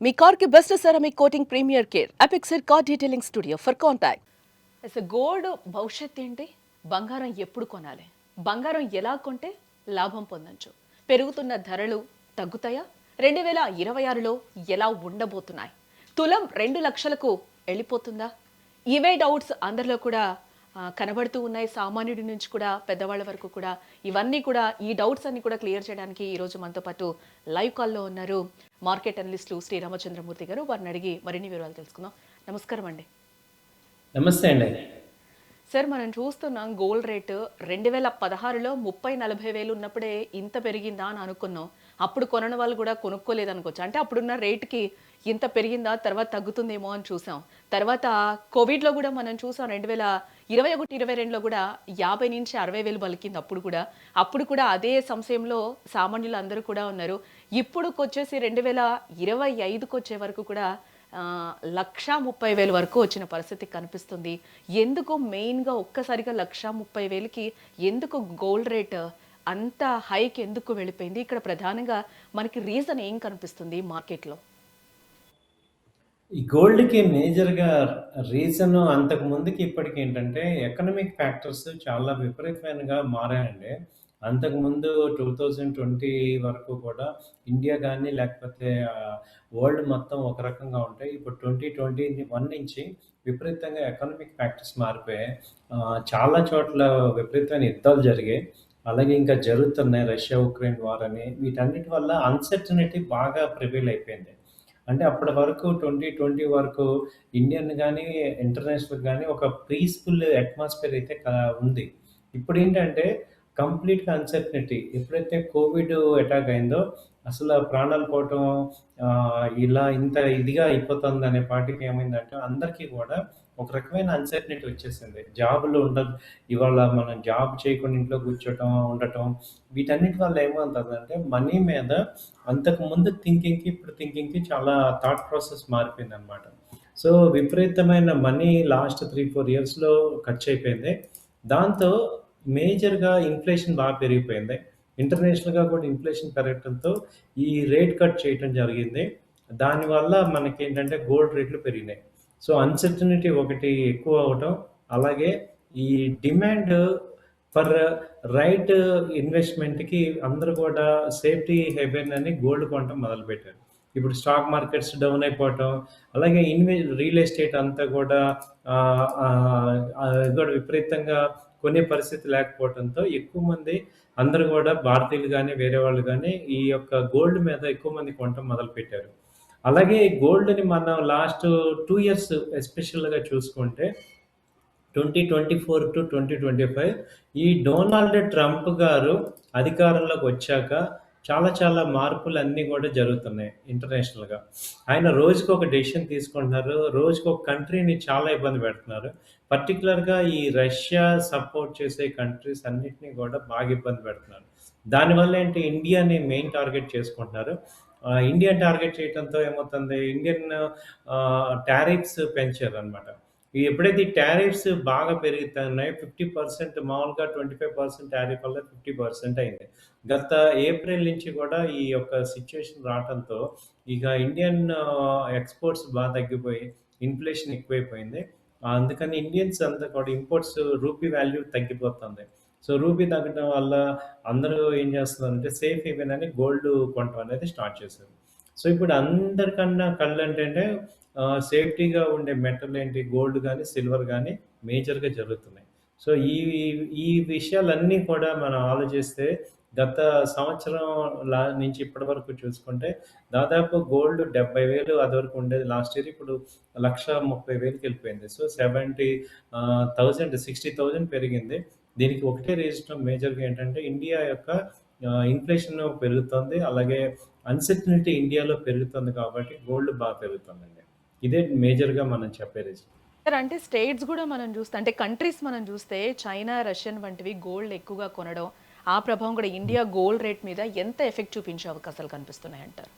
మీ కార్కి best ceramic coating premier care Apexer car detailing studio for contact. Gold భవిష్యత్ ఏంటి? బంగారం ఎప్పుడు కొనాలి? బంగారం ఎలా కొంటే లాభం పొందొచ్చు? పెరుగుతున్న ధరలు తగ్గుతాయా? 2026లో ఎలా ఉండబోతున్నాయి? తులం 2 లక్షలకు వెళ్ళిపోతుందా? ఇవే డౌట్స్ అందరిలో కూడా కనబడుతూ ఉన్నాయి. సామాన్యుడి నుంచి కూడా పెద్దవాళ్ళ వరకు కూడా ఇవన్నీ కూడా ఈ డౌట్స్ అన్ని కూడా క్లియర్ చేయడానికి ఈరోజు మనతో పాటు లైవ్ కాల్లో ఉన్నారు మార్కెట్ అనలిస్టులు శ్రీ రామచంద్రమూర్తి గారు. వారిని అడిగి మరిన్ని వివరాలు తెలుసుకుందాం. నమస్కారం అండి. నమస్తే అండి. సార్, మనం చూస్తున్నాం గోల్డ్ రేటు 2016లో 30-40 వేలు ఉన్నప్పుడే ఇంత పెరిగిందా అని అనుకున్నాం. అప్పుడు కొనని వాళ్ళు కూడా కొనుక్కోలేదు అనుకోవచ్చు. అంటే అప్పుడున్న రేటుకి ఇంత పెరిగిందా, తర్వాత తగ్గుతుందేమో అని చూసాం. తర్వాత కోవిడ్లో కూడా మనం చూసాం 2021-22లో కూడా 50-60 వేలు పలికింది. అప్పుడు కూడా అదే సంశయంలో సామాన్యులు అందరూ కూడా ఉన్నారు. ఇప్పుడుకి వచ్చేసి 2025కి వచ్చే వరకు కూడా 1,30,000 వరకు వచ్చిన పరిస్థితి కనిపిస్తుంది. ఎందుకు మెయిన్గా ఒక్కసారిగా 1,30,000కి ఎందుకు గోల్డ్ రేట్ అంత హైక్ ఎందుకు వెళ్ళిపోయింది? ఇక్కడ ప్రధానంగా మనకి రీజన్ ఏం కనిపిస్తుంది మార్కెట్లో? ఈ గోల్డ్‌కి మేజర్‌గా రీజను అంతకు ముందుకి ఇప్పటికి ఏంటంటే ఎకనామిక్ ఫ్యాక్టర్స్ చాలా విపరీతమైనగా మారాయండి. అంతకుముందు 2020 వరకు కూడా ఇండియా గాని లేకపోతే వరల్డ్ మొత్తం ఒక రకంగా ఉంటాయి. ఇప్పుడు 2021 నుంచి విపరీతంగా ఎకనామిక్ ఫ్యాక్టర్స్ మారిపోయాయి. చాలా చోట్ల విపరీతమైన యుద్ధాలు జరిగాయి. అలాగే ఇంకా జరుగుతున్నాయి. రష్యా, ఉక్రెయిన్ వార్ అని. వీటన్నిటి వల్ల అన్‌సర్టెనిటీ బాగా ప్రివైల్ అయిపోయింది. అంటే అప్పటి వరకు 2020 వరకు ఇండియన్ గానీ, ఇంటర్నేషనల్ గానీ ఒక పీస్‌ఫుల్ అట్మాస్ఫియర్ అయితే ఉంది. ఇప్పుడేంటంటే కంప్లీట్‌గా అన్‌సర్టనిటీ. ఎప్పుడైతే కోవిడ్ అటాక్ అయిందో అసల ప్రాణాలు పోవటం ఇలా ఇంత ఇదిగా అయిపోతుందనే పాటికి ఏమైందంటే అందరికీ కూడా ఒక రకమైన అన్‌సర్టనిటీ వచ్చేసింది. జాబ్‌లు ఇవాళ మనం జాబ్ చేయకుండా ఇంట్లో కూర్చోటం, ఉండటం వీటన్నిటి వల్ల ఏమవుతుందంటే మనీ మీద అంతకుముందు థింకింగ్‌కి, ఇప్పుడు థింకింగ్‌కి చాలా థాట్ ప్రాసెస్ మారిపోయిందనమాట. సో, విపరీతమైన మనీ లాస్ట్ 3, 4 ఇయర్స్‌లో ఖర్చయిపోయింది. దాంతో మేజర్‌గా ఇన్‌ఫ్లేషన్ బాగా పెరిగిపోయింది. ఇంటర్నేషనల్‌గా కూడా ఇన్‌ఫ్లేషన్ పెరగటంతో ఈ రేట్ కట్ చేయటం జరిగింది. దానివల్ల మనకేంటంటే గోల్డ్ రేట్లు పెరిగినాయి. సో, అన్‌సర్టనిటీ ఒకటి ఎక్కువ అవ్వటం, అలాగే ఈ డిమాండ్ ఫర్ రైట్ ఇన్వెస్ట్‌మెంట్‌కి అందరూ కూడా సేఫ్టీ హెవెన్ అని గోల్డ్ కొనటం మొదలుపెట్టారు. ఇప్పుడు స్టాక్ మార్కెట్స్ డౌన్ అయిపోవటం, అలాగే రియల్ ఎస్టేట్ అంతా కూడా కూడా విపరీతంగా కొనే పరిస్థితి లేకపోవడంతో ఎక్కువ మంది అందరూ కూడా భారతీయులు గానీ, వేరే వాళ్ళు గానీ ఈ యొక్క గోల్డ్ మీద ఎక్కువ మంది కొనటం మొదలుపెట్టారు. అలాగే గోల్డ్‌ని మనం లాస్ట్ 2 ఇయర్స్ ఎస్పెషల్‌గా చూసుకుంటే 2024-2025 ఈ డొనాల్డ్ ట్రంప్ గారు అధికారంలోకి వచ్చాక చాలా చాలా మార్పులన్నీ కూడా జరుగుతున్నాయి ఇంటర్నేషనల్‌గా. ఆయన రోజుకొక డెసిషన్ తీసుకుంటున్నారు. రోజుకొక కంట్రీని చాలా ఇబ్బంది పెడుతున్నారు. పర్టిక్యులర్‌గా ఈ రష్యా సపోర్ట్ చేసే కంట్రీస్ అన్నిటిని కూడా బాగా ఇబ్బంది పెడుతున్నారు. దానివల్ల ఏంటి ఇండియాని మెయిన్ టార్గెట్ చేసుకుంటున్నారు. ఇండియా టార్గెట్ చేయటంతో ఏమవుతుంది ఇండియన్ టారిఫ్స్ పెంచారనమాట. ఎప్పుడైతే ఈ టారిఫ్స్ బాగా పెరుగుతున్నాయో 50% మామూలుగా 25% టారిఫ్ వల్ల 50% అయింది. గత ఏప్రిల్ నుంచి కూడా ఈ యొక్క సిట్యుయేషన్ రావటంతో ఇక ఇండియన్ ఎక్స్‌పోర్ట్స్ బాగా తగ్గిపోయి ఇన్‌ఫ్లేషన్ ఎక్కువైపోయింది. అందుకని ఇండియన్స్ అంతా కూడా ఇంపోర్ట్స్ రూపీ వాల్యూ తగ్గిపోతుంది. సో, రూపీ తగ్గడం వల్ల అందరూ ఏం చేస్తున్నారంటే సేఫ్ హేవెన్ అని గోల్డ్ కొనటం అనేది స్టార్ట్ చేశారు. సో, ఇప్పుడు అందరికన్నా కళ్ళేంటంటే సేఫ్టీగా ఉండే మెటల్ ఏంటి గోల్డ్ గానీ, సిల్వర్ గానీ మేజర్‌గా జరుగుతున్నాయి. సో, ఈ విషయాలన్నీ కూడా మనం ఆలోచిస్తే గత సంవత్సరం నుంచి ఇప్పటి వరకు చూసుకుంటే దాదాపు గోల్డ్ 70,000 అదివరకు ఉండేది లాస్ట్ ఇయర్. ఇప్పుడు 1,30,000కి వెళ్ళిపోయింది. సో, 60,000 పెరిగింది. దీనికి ఒకటే రీజన్ మేజర్‌గా ఏంటంటే ఇండియా యొక్క ఇన్‌ఫ్లేషన్ పెరుగుతోంది. అలాగే అన్‌సర్టనిటీ ఇండియాలో పెరుగుతుంది కాబట్టి గోల్డ్ బాగా పెరుగుతుందండి. ఇదే మేజర్‌గా మనం చెప్పే రీజన్. సార్, అంటే స్టేట్స్ కూడా మనం చూస్తే, అంటే కంట్రీస్ మనం చూస్తే చైనా, రష్యన్ వంటివి గోల్డ్ ఎక్కువగా కొనడం, ఆ ప్రభావం కూడా ఇండియా గోల్డ్ రేట్ మీద ఎంత ఎఫెక్ట్ చూపించే అవకాశాలు కనిపిస్తున్నాయంటారు?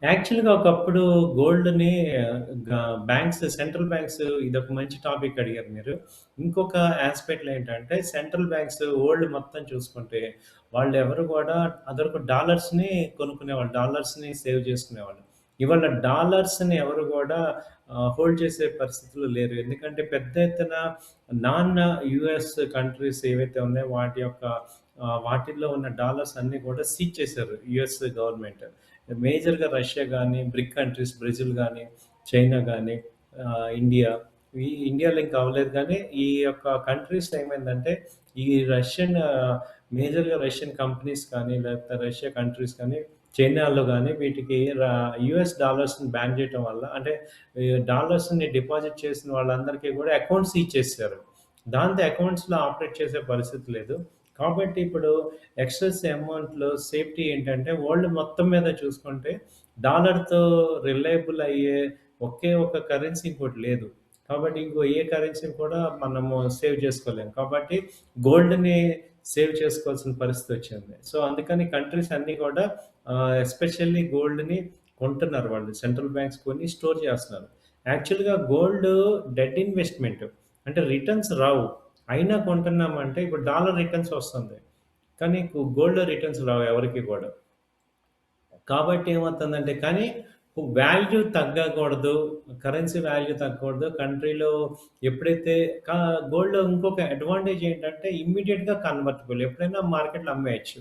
యాక్చువల్‌గా ఒకప్పుడు గోల్డ్‌ని సెంట్రల్ బ్యాంక్స్ ఇదొక మంచి టాపిక్ అడిగారు మీరు. ఇంకొక యాస్పెక్ట్‌లో ఏంటంటే సెంట్రల్ బ్యాంక్స్ వరల్డ్ మొత్తం చూసుకుంటే వాళ్ళెవరు కూడా అదివరకు డాలర్స్‌ని కొనుక్కునేవాళ్ళు. డాలర్స్‌ని సేవ్ చేసుకునేవాళ్ళు. ఇవాళ డాలర్స్‌ని ఎవరు గూడా హోల్డ్ చేసే పరిస్థితిలో లేరు. ఎందుకంటే పెద్ద ఎత్తున నాన్ యూఎస్ కంట్రీస్ ఏవైతే ఉన్నాయో వాటి యొక్క వాటిల్లో ఉన్న డాలర్స్ అన్నీ కూడా సీజ్ చేశారు యూఎస్ గవర్నమెంట్. మేజర్‌గా రష్యా గాని, బ్రిక్ కంట్రీస్ బ్రెజిల్ గాని, చైనా గాని, ఇండియా ఈ ఇండియాలో ఇంకా అవ్వలేదు కానీ ఈ యొక్క కంట్రీస్‌లో ఏమైందంటే ఈ రష్యన్ మేజర్‌గా రష్యన్ కంపెనీస్ కానీ, లేకపోతే రష్యా కంట్రీస్ కానీ, చైనాలో గానీ వీటికి యూఎస్ డాలర్స్‌ని బ్యాన్ చేయటం వల్ల అంటే ఈ డాలర్స్‌ని డిపాజిట్ చేసిన వాళ్ళందరికీ కూడా అకౌంట్స్ ఇచ్చేసారు. దాంతో అకౌంట్స్‌లో ఆపరేట్ చేసే పరిస్థితి లేదు. కాబట్టి ఇప్పుడు ఎక్సెస్ అమౌంట్‌లో సేఫ్టీ ఏంటంటే వరల్డ్ మొత్తం మీద చూసుకుంటే డాలర్‌తో రిలయబుల్ అయ్యే ఒకే ఒక కరెన్సీ ఇంకోటి లేదు. కాబట్టి ఇంకో ఏ కరెన్సీని కూడా మనము సేవ్ చేసుకోలేము. కాబట్టి గోల్డ్‌ని సేవ్ చేసుకోవాల్సిన పరిస్థితొచ్చింది. సో, అందుకని కంట్రీస్ అన్నీ కూడా ఎస్పెషల్లీ గోల్డ్‌ని కొంటున్నారు వాళ్ళు. సెంట్రల్ బ్యాంక్స్ కొని స్టోర్ చేస్తున్నారు. యాక్చువల్‌గా గోల్డ్ డెడ్ ఇన్వెస్ట్‌మెంట్. అంటే రిటర్న్స్ రావు. అయినా కొంటున్నామంటే ఇప్పుడు డాలర్ రిటర్న్స్ వస్తుంది. కానీ గోల్డ్‌లో రిటర్న్స్ రావు ఎవరికీ కూడా. కాబట్టి ఏమవుతుందంటే కానీ వాల్యూ తగ్గకూడదు. కరెన్సీ వాల్యూ తగ్గకూడదు. కంట్రీలో ఎప్పుడైతే కా గోల్డ్‌లో ఇంకొక అడ్వాంటేజ్ ఏంటంటే ఇమ్మీడియేట్‌గా కన్వర్టబుల్. ఎప్పుడైనా మార్కెట్‌లో అమ్మేయొచ్చు.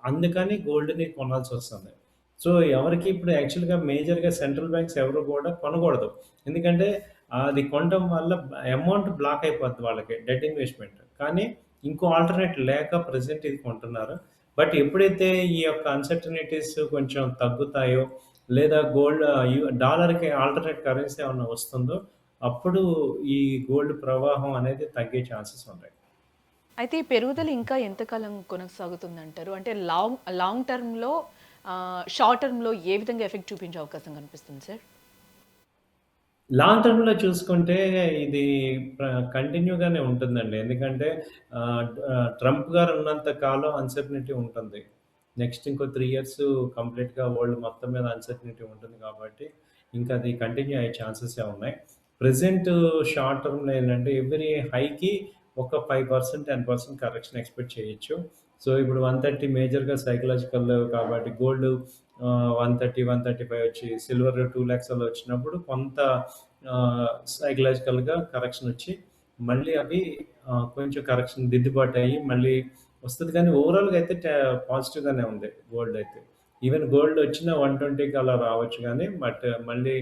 అందుకని గోల్డ్‌ని కొనాల్సొస్తుంది. సో, ఎవరికీ ఇప్పుడు యాక్చువల్‌గా మేజర్‌గా సెంట్రల్ బ్యాంక్స్ ఎవరు కూడా కొనకూడదు. ఎందుకంటే అది కొనడం వల్ల అమౌంట్ బ్లాక్ అయిపోద్ది వాళ్ళకి. Dead investment. కానీ ఇంకో ఆల్టర్‌నేట్ లేక ప్రెజెంట్ ఇది కొంటున్నారు. బట్ ఎప్పుడైతే ఈ యొక్క అన్‌సర్టెనిటీస్ కొంచెం తగ్గుతాయో, లేదా గోల్డ్ డాలర్‌కి ఆల్టర్‌నేట్ కరెన్సీ ఏమన్నా వస్తుందో, అప్పుడు ఈ గోల్డ్ ప్రవాహం అనేది తగ్గే ఛాన్సెస్ ఉంటాయి. అయితే ఈ పెరుగుదల ఇంకా ఎంతకాలం కొనసాగుతుందంటారు? అంటే లాంగ్ లాంగ్ టర్మ్‌లో షార్ట్ టర్మ్‌లో ఏ విధంగా ఎఫెక్ట్ చూపించే అవకాశం కనిపిస్తుంది సార్? లాంగ్ టర్మ్‌లో చూసుకుంటే ఇది ప్ర కంటిన్యూగానే ఉంటుందండి. ఎందుకంటే ట్రంప్ గారు ఉన్నంత కాలం అన్‌సర్టనిటీ ఉంటుంది. నెక్స్ట్ ఇంకో 3 ఇయర్స్ కంప్లీట్‌గా వరల్డ్ మొత్తం మీద అన్‌సర్టనిటీ ఉంటుంది కాబట్టి, ఇంకా అది కంటిన్యూ అయ్యే ఛాన్సెసే ఉన్నాయి. ప్రెజెంట్ షార్ట్ టర్మ్‌లో ఏంటంటే ఎవ్రీ హైకి ఒక 5%, 10% కరెక్షన్ ఎక్స్‌పెక్ట్ చేయొచ్చు. సో, ఇప్పుడు 130 మేజర్‌గా సైకలాజికల్ కాబట్టి గోల్డ్ 130, 135 వచ్చి సిల్వర్ 2,00,000 అలా వచ్చినప్పుడు కొంత సైకలాజికల్‌గా కరెక్షన్ వచ్చి మళ్ళీ అవి కొంచెం కరెక్షన్ దిద్దుబాటు అయ్యి మళ్ళీ వస్తది. కానీ ఓవరాల్‌గా అయితే పాజిటివ్‌గానే ఉంది గోల్డ్ అయితే. ఈవెన్ గోల్డ్ వచ్చిన 120కి అలా రావచ్చు గానీ, బట్ మళ్ళీ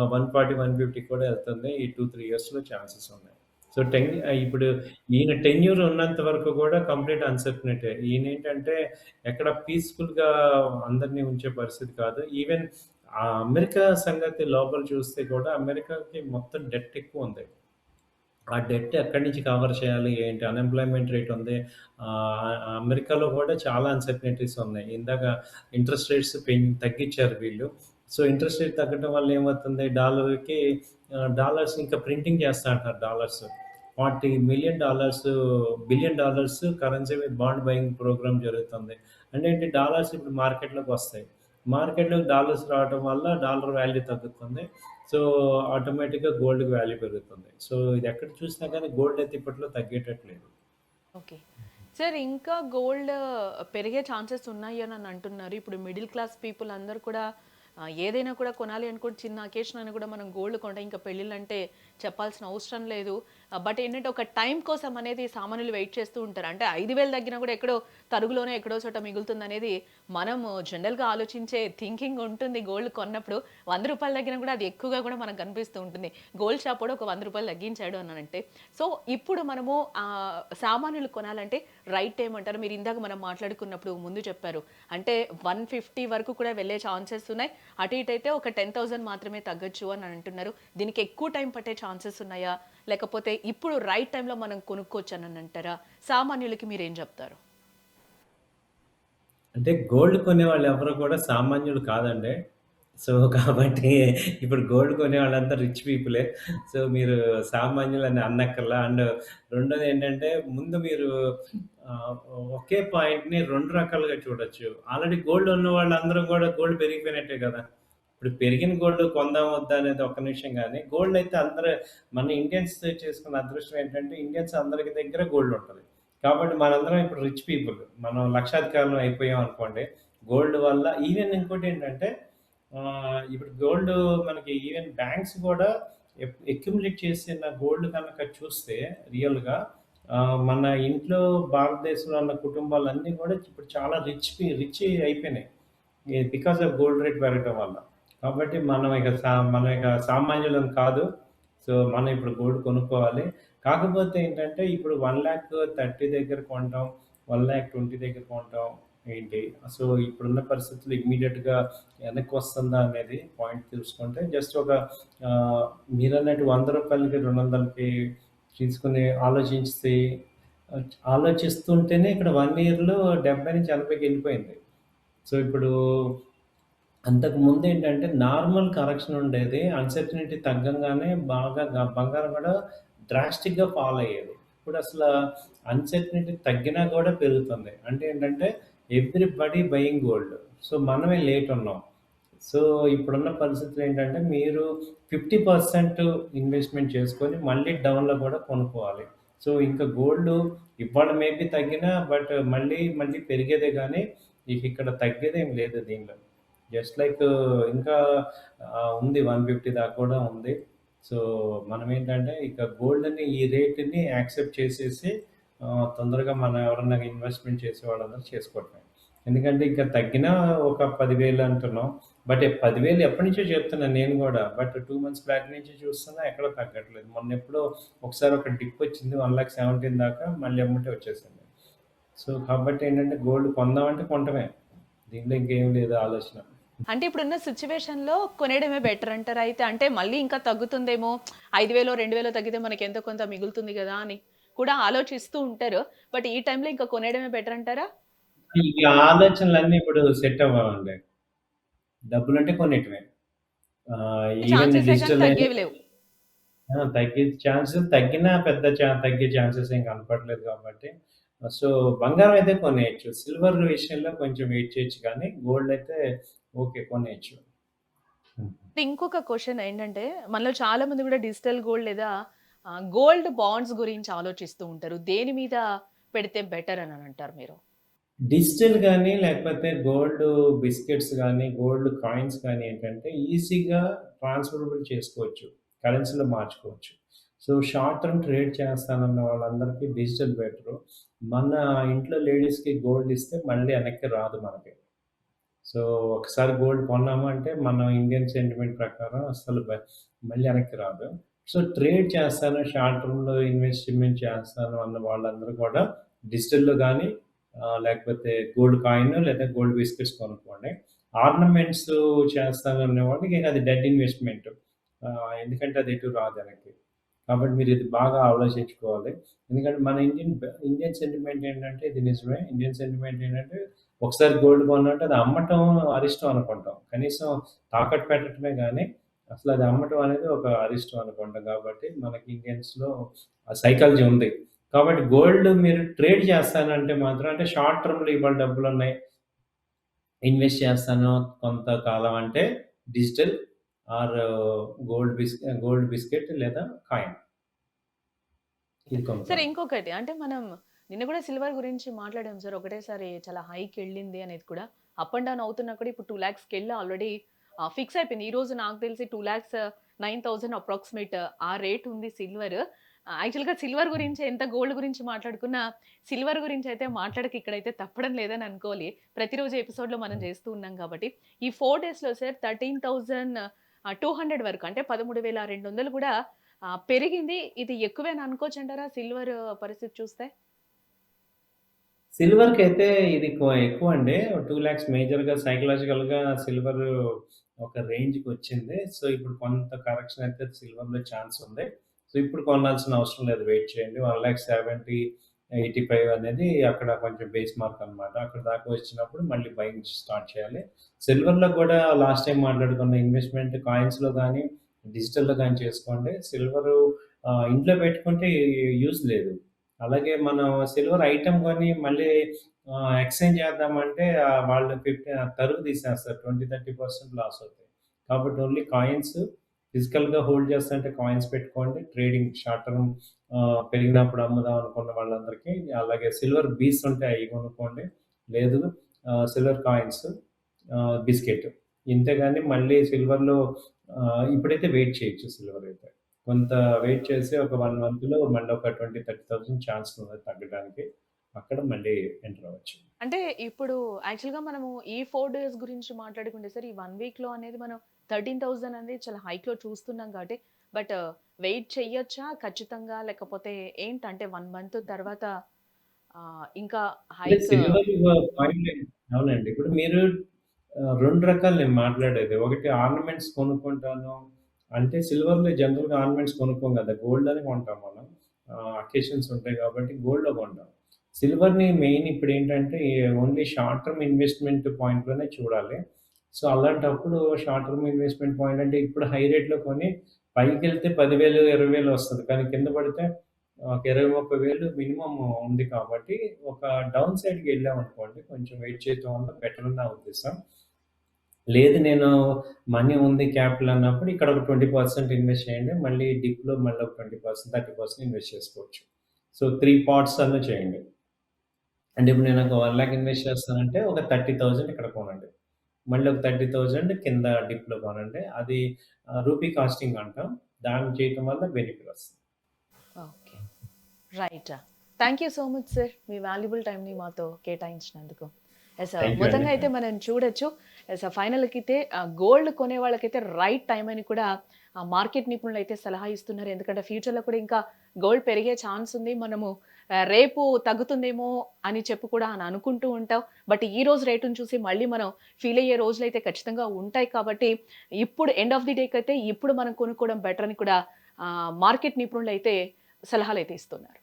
140, 150 కూడా ఎళ్తుంది. ఈ 2, 3 ఇయర్స్‌లో ఛాన్సెస్ ఉన్నాయి. సో, ఇప్పుడు ఈయన టెన్యూర్ ఉన్నంత వరకు కూడా కంప్లీట్ అన్‌సర్టనిటీ. ఈయనేంటంటే ఎక్కడ పీస్‌ఫుల్‌గా అందరిని ఉంచే పరిస్థితి కాదు. ఈవెన్ అమెరికా సంగతి లోపల చూస్తే కూడా అమెరికాకి మొత్తం డెట్ ఎక్కువుంది. ఆ డెట్ ఎక్కడి నుంచి కవర్ చేయాలి? ఏంటి? అన్‌ఎంప్లాయ్‌మెంట్ రేట్ ఉంది. అమెరికాలో కూడా చాలా అన్‌సర్టనిటీస్ ఉన్నాయి. ఇందాక ఇంట్రెస్ట్ రేట్స్ తగ్గించారు వీళ్ళు. సో, ఇంట్రెస్ట్ రేట్ తగ్గడం వల్ల ఏమవుతుంది? డాలర్‌కి డాలర్స్ ఇంకా ప్రింటింగ్ చేస్తా అంటున్నారు dollars. $40,000,000 billion dollars currency with bond buying programme జరుగుతుంది. అంటే ఏంటి? డాలర్స్ ఇప్పుడు మార్కెట్‌లోకి వస్తాయి. మార్కెట్‌లోకి డాలర్స్ రావటం వల్ల డాలర్ వాల్యూ తగ్గుతుంది. సో, ఆటోమేటిక్‌గా గోల్డ్‌కి వాల్యూ పెరుగుతుంది. సో, ఇది ఎక్కడ చూసినా గానీ గోల్డ్ అయితే ఇప్పట్లో తగ్గేటట్టు లేదు. ఓకే. సార్ ఇంకా గోల్డ్ పెరిగే ఛాన్సెస్ ఉన్నాయి అని అంటున్నారు. ఇప్పుడు మిడిల్ క్లాస్ పీపుల్ అందరూ కూడా ఏదైనా కూడా కొనాలి అనుకుంటే చిన్న అకేషన్ అయినా కూడా మనం గోల్డ్ కొంటాం. ఇంకా పెళ్ళిళ్ళంటే చెప్పాల్సిన అవసరం లేదు. బట్ ఏంటంటే ఒక టైం కోసం అనేది సామాన్యులు వెయిట్ చేస్తూ ఉంటారు. అంటే 5,000 తగ్గినా కూడా ఎక్కడో తరుగులోనే ఎక్కడో చోట మిగులుతుందనేది మనము జనరల్‌గా ఆలోచించే థింకింగ్ ఉంటుంది గోల్డ్ కొన్నప్పుడు. రూ. 100 తగ్గినా కూడా అది ఎక్కువగా కూడా మనకు కనిపిస్తూ ఉంటుంది. గోల్డ్ షాప్ కూడా ఒక రూ. 100 తగ్గించాడు అనంటే. సో, ఇప్పుడు మనము సామాన్యులు కొనాలంటే రైట్ టైమ్ అంటారు. మీరు ఇందాక మనం మాట్లాడుకున్నప్పుడు ముందు చెప్పారు. అంటే 150 వరకు కూడా వెళ్ళే ఛాన్సెస్ ఉన్నాయి. అటు ఇటు అయితే ఒక 10,000 మాత్రమే తగ్గొచ్చు అని అంటున్నారు. దీనికి ఎక్కువ టైం పట్టే ఛాన్సెస్ ఉన్నాయా? లేకపోతే ఇప్పుడు రైట్ టైమ్‌లో మనం కొనుక్కోవచ్చు అని అంటారా? సామాన్యులకి మీరేం చెప్తారు? అంటే గోల్డ్ కొనేవాళ్ళు ఎవరు కూడా సామాన్యులు కాదండి. సో, కాబట్టి ఇప్పుడు గోల్డ్ కొనేవాళ్ళంతా రిచ్ పీపులే. సో, మీరు సామాన్యులని అనక్కర్లా. అండ్ రెండోదేంటంటే ముందు మీరు ఆహ్, ఒకే పాయింట్‌ని 2 రకాలుగా చూడొచ్చు. ఆల్రెడీ గోల్డ్ ఉన్న వాళ్ళందరూ గూడా గోల్డ్ పెరిగిపోయినట్టే గదా! ఇప్పుడు పెరిగిన గోల్డ్ కొందాం వద్దా అనేది ఒక నిమిషం గానీ, గోల్డ్ అయితే అందరూ మన ఇండియన్స్ చేసుకున్న అదృష్టం ఏంటంటే ఇండియన్స్ అందరికి దగ్గర గోల్డ్ ఉంటది. కాబట్టి మనందరం ఇప్పుడు రిచ్ పీపుల్. మనం లక్షాధికారులం అయిపోయాం అనుకోండి. గోల్డ్ వల్ల ఈవెన్ ఇంకోటేంటంటే ఇప్పుడు గోల్డ్ మనకి ఈవెన్ బ్యాంక్స్ గూడా అక్యుములేట్ చేసిన గోల్డ్ కనుక చూస్తే రియల్‌గా మన ఇంట్లో భారతదేశంలో ఉన్న కుటుంబాలన్నీ గూడా ఇప్పుడు చాలా రిచ్ అయిపోయినాయి. బికాస్ ఆఫ్ గోల్డ్ రేట్ పెరగటం వల్ల. కాబట్టి మనం ఇక సామాన్యులం కాదు. సో, మనం ఇప్పుడు గోల్డ్ కొనుక్కోవాలి. కాకపోతే ఏంటంటే ఇప్పుడు 1,30,000 దగ్గర కొంటాం. 1,20,000 దగ్గర కొంటాం ఏంటి? సో, ఇప్పుడున్న పరిస్థితుల్లో ఇమ్మీడియేట్‌గా వెనక్కొస్తుందా అనేది పాయింట్ చూసుకుంటే జస్ట్ ఒక మీరన్నట్టు రూ. 100కి, 200కి తీసుకొని ఆలోచిస్తుంటేనే ఇక్కడ 1 ఇయర్‌లో 70-80కి వెళ్ళిపోయింది. సో, ఇప్పుడు అంతకు ముందేంటంటే నార్మల్ కరెక్షన్ ఉండేది. అన్‌సర్టెనిటీ తగ్గంగానే బాగా బంగారం కూడా డ్రాస్టిక్‌గా ఫాల్ అయ్యేది. ఇప్పుడసల అన్‌సర్టెనిటీ తగ్గినా కూడా పెరుగుతుంది. అంటే ఏంటంటే ఎవ్రీబడీ బయింగ్ గోల్డ్. సో, మనమే లేట్ ఉన్నాం. సో, ఇప్పుడున్న పరిస్థితులు ఏంటంటే మీరు 50% ఇన్వెస్ట్‌మెంట్ చేసుకొని మళ్ళీ డౌన్‌లో కూడా కొనుక్కోవాలి. సో, ఇంకా గోల్డ్ ఇవాళ మేబీ తగ్గినా బట్ మళ్ళీ పెరిగేదే గానీ ఇక్కడ తగ్గేదేం లేదు దీనిలో. జస్ట్ లైక్ ఇంకా ఉంది 150 దాకా కూడా ఉంది. సో, మనమేంటంటే ఇక గోల్డ్‌ని ఈ రేట్‌ని యాక్సెప్ట్ చేసేసి తొందరగా మనం ఎవరన్నా ఇన్వెస్ట్‌మెంట్ చేసేవాళ్ళందరూ చేసుకోవటమే. ఎందుకంటే ఇంకా తగ్గినా ఒక 10,000 అంటున్నాం. బట్ 10,000 ఎప్పటినుంచో చెప్తున్నాను నేను గూడా. బట్ 2 మంత్స్ బ్యాక్ నుంచి చూస్తున్నా ఎక్కడ తగ్గట్లేదు. మొన్నెప్పుడో ఒకసారి ఒక డిప్ వచ్చింది 1,17,000 దాకా మళ్ళీ ఎమ్మటే వచ్చేసింది. సో, కాబట్టి ఏంటంటే గోల్డ్ కొందామంటే కొంటమే. దీంట్లో ఇంకేం లేదు ఆలోచన. అంటే ఇప్పుడున్న సిట్యుయేషన్‌లో కొనేయడమే బెటర్ అంటారా అయితే? అంటే మళ్ళీ ఇంకా తగ్గుతుందేమో 5,000, 2,000 తగ్గితే మనకి ఎంతో కొంత మిగులుతుంది గదా! అని కూడా ఆలోచిస్తూ ఉంటారు. బట్ ఈ టైంలో ఇంకా కొనేయడమే బెటర్ అంటారా? ఈ ఆలోచనలన్నీ ఇప్పుడు సెట్ అవ్వవండి. డబ్బులుంటే కొనేయటమే. ఈవెన్ ఛాన్సెసే గాని డిజిటల్ అయినా తగ్గేవి లేవు. తగ్గే ఛాన్సెస్ తగ్గినా పెద్ద తగ్గే ఛాన్సెస్ ఏం కనపడలేదు కాబట్టి, సో, బంగారం అయితే కొనేయొచ్చు. సిల్వర్ విషయంలో కొంచెం వెయిట్ చేయొచ్చు కానీ, గోల్డ్ అయితే ఓకే కొనేయొచ్చు. హ్మ్. ఇంకొక క్వెషన్ ఏంటంటే, మనలో చాలా మంది గూడా డిజిటల్ గోల్డ్ లేదా గోల్డ్ బాండ్స్ గురించి ఆలోచిస్తూ ఉంటారు. దేని మీద పెడితే బెటర్ అని అంటారు మీరు? డిజిటల్ గానీ, లేకపోతే గోల్డ్ బిస్కెట్స్ గానీ, గోల్డ్ కాయిన్స్ కానీ ఏంటంటే ఈజీగా ట్రాన్స్‌ఫరబుల్ చేసుకోవచ్చు. కరెన్సీలో మార్చుకోవచ్చు. సో, షార్ట్ టర్మ్ ట్రేడ్ చేస్తానన్న వాళ్ళందరికీ డిజిటల్ బెటరు. మన ఇంట్లో లేడీస్‌కి గోల్డ్ ఇస్తే మళ్ళీ వెనక్కి రాదు మనకి. సో, ఒకసారి గోల్డ్ కొన్నాము అంటే మనం ఇండియన్ సెంటిమెంట్ ప్రకారం అస్సలు మళ్ళీ వెనక్కి రాదు. సో, ట్రేడ్ చేస్తాను, షార్ట్ టర్మ్‌లో ఇన్వెస్ట్‌మెంట్ చేస్తాను అన్న వాళ్ళందరూ కూడా డిజిటల్‌లో గానీ లేకపోతే గోల్డ్ కాయిన్ లేదా గోల్డ్ బిస్కెట్స్ కొనుక్కోండి. ఆర్నమెంట్స్ చేస్తాను అనేవాళ్ళకి ఇక అది డెడ్ ఇన్వెస్ట్‌మెంట్. ఎందుకంటే అది ఎటు రాదు వెనక్కి. కాబట్టి మీరు ఇది బాగా ఆలోచించుకోవాలి. ఎందుకంటే మన ఇండియన్ సెంటిమెంట్ ఏంటంటే ఇది నిజమే. ఇండియన్ సెంటిమెంట్ ఏంటంటే ఒకసారి గోల్డ్ కొన్నామంటే అది అమ్మటం అరిష్టం అనుకుంటాం. కనీసం తాకట్టు పెట్టడమే గానీ అసలు అది అమ్మటం అనేది ఒక అరిష్టం అనుకుంటాం. కాబట్టి మనకి ఇండియన్స్‌లో ఆ సైకాలజీ ఉంది. కాబట్టి గోల్డ్ మీరు ట్రేడ్ చేస్తానంటే మాత్రం అంటే షార్ట్ టర్మ్‌లో ఇవాళ డబ్బులున్నాయి. ఇన్వెస్ట్ చేస్తాను కొంతకాలం అంటే డిజిటల్ ఆర్ గోల్డ్ బిస్కెట్ లేదా కాయిన్ ఇది సరే కొనుక్కోండి. ఇంకొకటి అంటే మనం నిన్న కూడా సిల్వర్ గురించి మాట్లాడాం సార్. ఒకటేసారి చాలా హైకెళ్ళింది అనేది కూడా. అప్ అండ్ డౌన్ అవుతున్నా కూడా ఇప్పుడు 2,00,000కెళ్ళి ఆల్రెడీ ఫిక్స్ అయిపోయింది. ఈ రోజు నాకు తెలిసి 2,09,000 అప్రాక్సిమేట్ ఆ రేట్ ఉంది సిల్వర్. యాక్చువల్‌గా సిల్వర్ గురించి ఎంత గోల్డ్ గురించి మాట్లాడుకున్నా, సిల్వర్ గురించి అయితే మాట్లాడక ఇక్కడైతే తప్పడం లేదని అనుకోవాలి. ప్రతిరోజు ఎపిసోడ్‌లో మనం చేస్తూ ఉన్నాం కాబట్టి. ఈ 4 డేస్‌లో సార్ 13,200 వరకు అంటే 13,200 కూడా పెరిగింది. ఇది ఎక్కువేనా అనుకోవచ్చంటారా సిల్వర్ పరిస్థితి చూస్తే? సిల్వర్‌కైతే ఇది ఎక్కువండి. 2,00,000 మేజర్‌గా సైకలాజికల్‌గా సిల్వర్ ఒక రేంజ్‌కొచ్చింది. సో, ఇప్పుడు కొంత కరెక్షన్ అయితే సిల్వర్‌లో ఛాన్స్ ఉంది. సో, ఇప్పుడు కొనాల్సిన అవసరం లేదు. వెయిట్ చేయండి. 1,70,000 85 అనేది అక్కడ కొంచెం బేస్ మార్క్ అనమాట. అక్కడి దాకా వచ్చినప్పుడు మళ్ళీ బయింగ్ స్టార్ట్ చేయాలి. సిల్వర్‌లో కూడా లాస్ట్ టైమ్ మాట్లాడుకున్న ఇన్వెస్ట్‌మెంట్ కాయిన్స్‌లో గానీ, డిజిటల్‌లో గానీ చేసుకోండి. సిల్వరు ఇంట్లో పెట్టుకుంటే యూజ్ లేదు. అలాగే మనం సిల్వర్ ఐటెమ్ కొని మళ్ళీ ఎక్స్‌చేంజ్ చేద్దామంటే వాళ్ళు తరుగు తీసేస్తారు. 20, 30% లాస్ అవుతాయి. కాబట్టి ఓన్లీ కాయిన్స్ ఫిజికల్‌గా హోల్డ్ చేస్తుంటే కాయిన్స్ పెట్టుకోండి. ట్రేడింగ్ షార్ట్ టర్మ్ పెరిగినప్పుడు అమ్ముదాం అనుకున్న వాళ్ళందరికీ అలాగే సిల్వర్ బీస్ ఉంటే అయి కొనుక్కోండి. లేదు సిల్వర్ కాయిన్స్ బిస్కెట్. ఇంతేగాని మళ్ళీ సిల్వర్‌లో ఇప్పుడైతే వెయిట్ చేయొచ్చు సిల్వర్ అయితే. కొంత వెయిట్ చేసి ఒక 1 మంత్‌లో మళ్ళీ ఒక 20, 30,000 ఛాన్స్ ఉన్నది తగ్గడానికి. అక్కడ మళ్ళీ ఎంటర్ అవ్వచ్చు. అంటే ఇప్పుడు యాక్చువల్‌గా మనము ఈ 4 డేస్ గురించి మాట్లాడుకుంటే సార్, ఈ 1 వీక్‌లో అనేది మనం 13,000 అనేది చాలా హైక్‌లో చూస్తున్నాం కాబట్టి, బట్ వెయిట్ చెయ్యొచ్చా ఖచ్చితంగా? లేకపోతే ఏంటంటే 1 మంత్ తర్వాత ఇంకా అంటే హైక్ సిల్వర్ పాయింట్ అవునండి. ఇప్పుడు మీరు 2 రకాలు నేను మాట్లాడేది. ఒకటి ఆర్నమెంట్స్ కొనుక్కుంటాను. అంటే సిల్వర్‌లో జనరల్‌గా ఆర్నమెంట్స్ కొనుక్కోం గదా! గోల్డ్‌లోనే కొంటాం మనం. అకేషన్స్ ఉంటాయి కాబట్టి గోల్డ్‌లో కొంటాం. సిల్వర్‌ని మెయిన్ ఇప్పుడేంటంటే ఓన్లీ షార్ట్ టర్మ్ ఇన్వెస్ట్‌మెంట్ పాయింట్‌లోనే చూడాలి. సో, అలాంటప్పుడు షార్ట్ టర్మ్ ఇన్వెస్ట్‌మెంట్ పాయింట్ అంటే ఇప్పుడు హై రేట్‌లో కొని పైకెళ్తే 10,000, 20,000 వస్తది. కానీ కింద పడితే ఒక 20, 30,000 మినిమమ్ ఉంది కాబట్టి ఒక డౌన్ సైడ్‌కి వెళ్ళామనుకోండి కొంచెం వెయిట్ చేయటం వల్ల బెటర్ అని నా ఉద్దేశం. లేదు నేను మనీ ఉంది క్యాపిటల్ అన్నప్పుడు ఇక్కడ ఒక 20% ఇన్వెస్ట్ చేయండి. మళ్ళీ డిప్‌లో మళ్ళీ ఒక 20%, 30% ఇన్వెస్ట్ చేసుకోవచ్చు. సో, 3 పార్ట్స్ అన్నా చేయండి. అంటే ఇప్పుడు నేను ఒక 1,00,000 ఇన్వెస్ట్ చేస్తానంటే ఒక 30,000 ఇక్కడ కొనండి. మళ్ళీ ఒక 30,000 కింద డిప్‌లో కొనండి. అది రూపీ కాస్టింగ్ అంటాం. దాన్ని చేయటం వల్ల బెనిఫిట్ వస్తుంది. Okay. Right. Thank you so much sir. Me valuable టైమ్‌ని మాతో కేటాయించినందుకు. యెస్. థాంక్ యూ అండి. మొత్తంగా అయితే మనం చూడొచ్చు. యెస్. ఫైనల్‌కైతే గోల్డ్ కొనే వాళ్ళకైతే రైట్ టైమ్ అని కూడా మార్కెట్ నిపుణులైతే సలహా ఇస్తున్నారు. ఎందుకంటే ఫ్యూచర్‌లో కూడా ఇంకా గోల్డ్ పెరిగే ఛాన్స్ ఉంది. మనము రేపు తగ్గుతుందేమో అని చెప్పి కూడా అని అనుకుంటూ ఉంటాం. బట్ ఈ రోజు రేటును చూసి మళ్ళీ మనం ఫీల్ అయ్యే రోజులైతే ఖచ్చితంగా ఉంటాయి కాబట్టి, ఇప్పుడు ఎండ్ ఆఫ్ ది డేకైతే ఇప్పుడు మనం కొనుక్కోవడం బెటర్ అని కూడా మార్కెట్ నిపుణులైతే సలహాలైతే ఇస్తున్నారు.